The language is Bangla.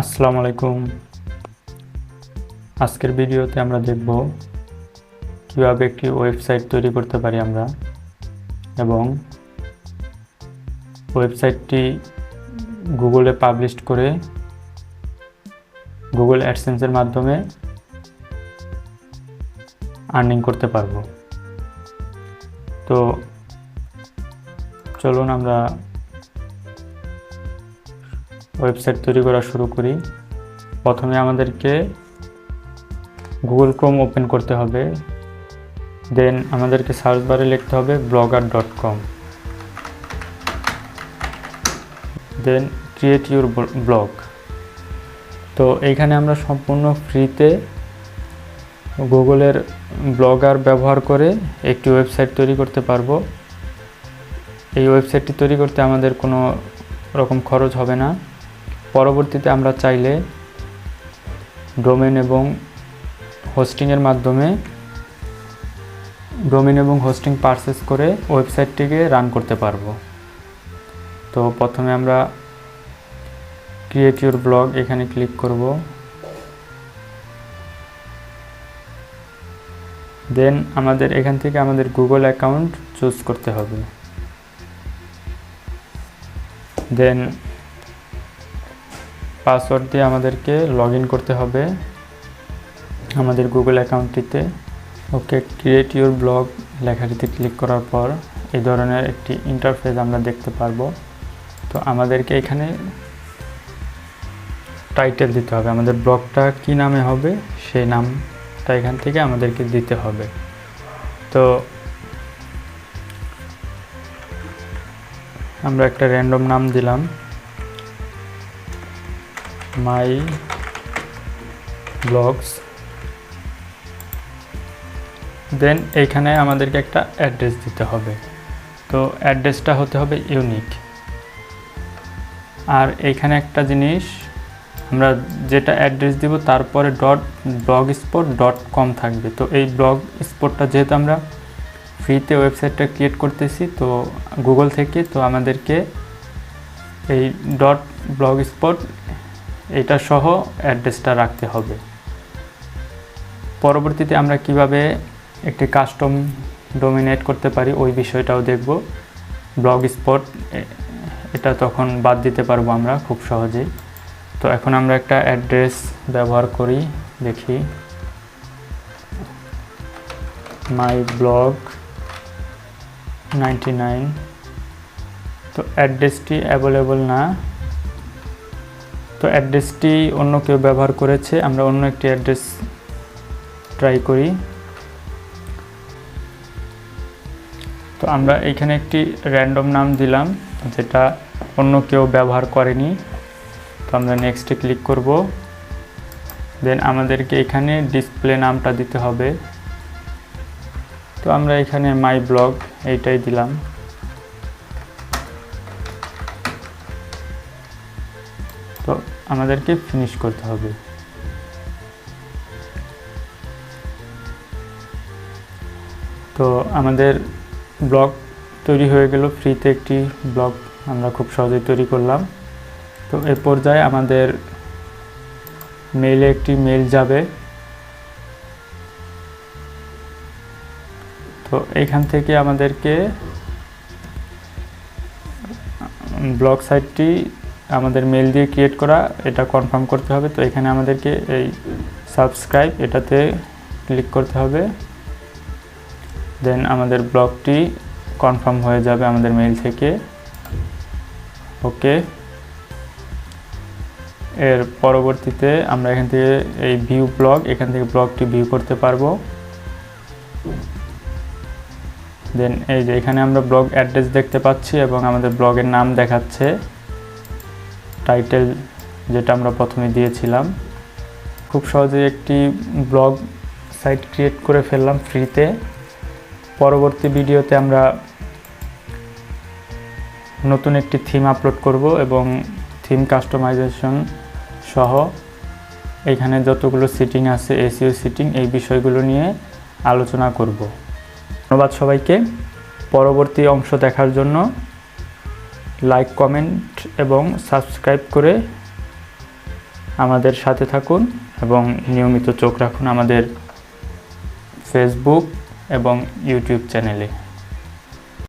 আসসালামু আলাইকুম। আজকের ভিডিওতে আমরা দেখব কিভাবে একটি ওয়েবসাইট তৈরি করতে পারি আমরা, এবং ওয়েবসাইটটি গুগলে পাবলিশ করে গুগল অ্যাডসেন্সের মাধ্যমে আর্নিং করতে পারবো। তো চলুন আমরা ওয়েবসাইট তৈরি করা শুরু করি। প্রথমে আমাদেরকে গুগল ক্রোম ওপেন করতে হবে, দেন আমাদেরকে সার্চ বারে লিখতে হবে blogger.com, then create your blog. তো এইখানে আমরা সম্পূর্ণ ফ্রিতে গুগলের ব্লগার ব্যবহার করে একটি ওয়েবসাইট তৈরি করতে পারবো। এই ওয়েবসাইটটি তৈরি করতে আমাদের কোনো রকম খরচ হবে না। পরবর্তীতে আমরা চাইলে ডোমেন এবং হোস্টিংয়ের মাধ্যমে ডোমেন এবং হোস্টিং পারচেজ করে ওয়েবসাইটটিকে রান করতে পারবো। তো প্রথমে আমরা ক্রিয়েট ইউর ব্লগ এখানে ক্লিক করব, দেন আমাদের এখান থেকে আমাদের গুগল অ্যাকাউন্ট চুজ করতে হবে, দেন পাসওয়ার্ড দিয়ে আমাদেরকে লগ ইন করতে হবে আমাদের গুগল অ্যাকাউন্টটিতে। ওকে, ক্রিয়েট ইউর ব্লগ লেখাটিতে ক্লিক করার পর এই ধরনের একটি ইন্টারফেস আমরা দেখতে পারবো। তো আমাদেরকে এখানে টাইটেল দিতে হবে, আমাদের ব্লগটা কি নামে হবে সেই নামটা এখান থেকে আমাদেরকে দিতে হবে। তো আমরা একটা র্যান্ডম নাম দিলাম, মাই ব্লগস। দেন এইখানে আমাদেরকে একটা অ্যাড্রেস দিতে হবে। তো অ্যাড্রেসটা হতে হবে ইউনিক। আর এইখানে একটা জিনিস, আমরা যেটা অ্যাড্রেস দিব তারপরে .blogspot.com থাকবে। তো এই ব্লগ স্পটটা যেহেতু আমরা ফ্রিতে ওয়েবসাইটটা ক্রিয়েট করতেছি তো গুগল থেকে, তো আমাদেরকে এই .blogspot এটা সহ অ্যাড্রেসটা রাখতে হবে। পরবর্তীতে আমরা কিভাবে একটি কাস্টম ডোমিনেট করতে পারি ওই বিষয়টাও দেখব। ব্লগস্পট এটা তখন বাদ দিতে পারবো আমরা খুব সহজেই। তো এখন আমরা একটা অ্যাড্রেস ব্যবহার করি, দেখি মাই ব্লগ 99। তো অ্যাড্রেসটি অ্যাভেলেবল না, তো অ্যাড্রেসটি অন্য কেউ ব্যবহার করেছে, আমরা অন্য একটি অ্যাড্রেস ট্রাই করি। তো আমরা এখানে একটি র্যান্ডম নাম দিলাম যেটা অন্য কেউ ব্যবহার করেনি। তো আমরা নেক্সটে ক্লিক করব, দেন আমাদেরকে এখানে ডিসপ্লে নামটা দিতে হবে। তো আমরা এখানে মাই ব্লগ এইটাই দিলাম। তো আমাদেরকে ফিনিশ করতে হবে। তো আমাদের ব্লগ তৈরি হয়ে গেল, ফ্রিতে একটি ব্লগ আমরা খুব সহজেই তৈরি করলাম। তো এই পর্যায়ে আমাদের মেইলে একটি মেইল যাবে। তো এইখান থেকে আমাদেরকে ব্লগ সাইটটি আমাদের মেইল দিয়ে ক্রিয়েট করা এটা কনফার্ম করতে হবে। তো এখানে আমাদেরকে এই সাবস্ক্রাইব এটাতে ক্লিক করতে হবে, দেন আমাদের ব্লগটি কনফার্ম হয়ে যাবে আমাদের মেইল থেকে। ওকে, এর পরবর্তীতে আমরা এখান থেকে এই ভিউ ব্লগ, এখান থেকে ব্লগটি ভিউ করতে পারবো। দেন এই যে এখানে আমরা ব্লগ অ্যাড্রেস দেখতে পাচ্ছি এবং আমাদের ব্লগের নাম দেখাচ্ছে, টাইটেল যেটা আমরা প্রথমে দিয়েছিলাম। খুব সহজেই একটি ব্লগ সাইট ক্রিয়েট করে ফেললাম ফ্রিতে। পরবর্তী ভিডিওতে আমরা নতুন একটি থিম আপলোড করব এবং থিম কাস্টমাইজেশন সহ এখানে যতগুলো সেটিং আছে, এসইও সেটিং, এই বিষয়গুলো নিয়ে আলোচনা করব। ধন্যবাদ সবাইকে। পরবর্তী অংশ দেখার জন্য লাইক, কমেন্ট এবং সাবস্ক্রাইব করে আমাদের সাথে থাকুন এবং নিয়মিত চোখ রাখুন আমাদের ফেসবুক এবং ইউটিউব চ্যানেলে।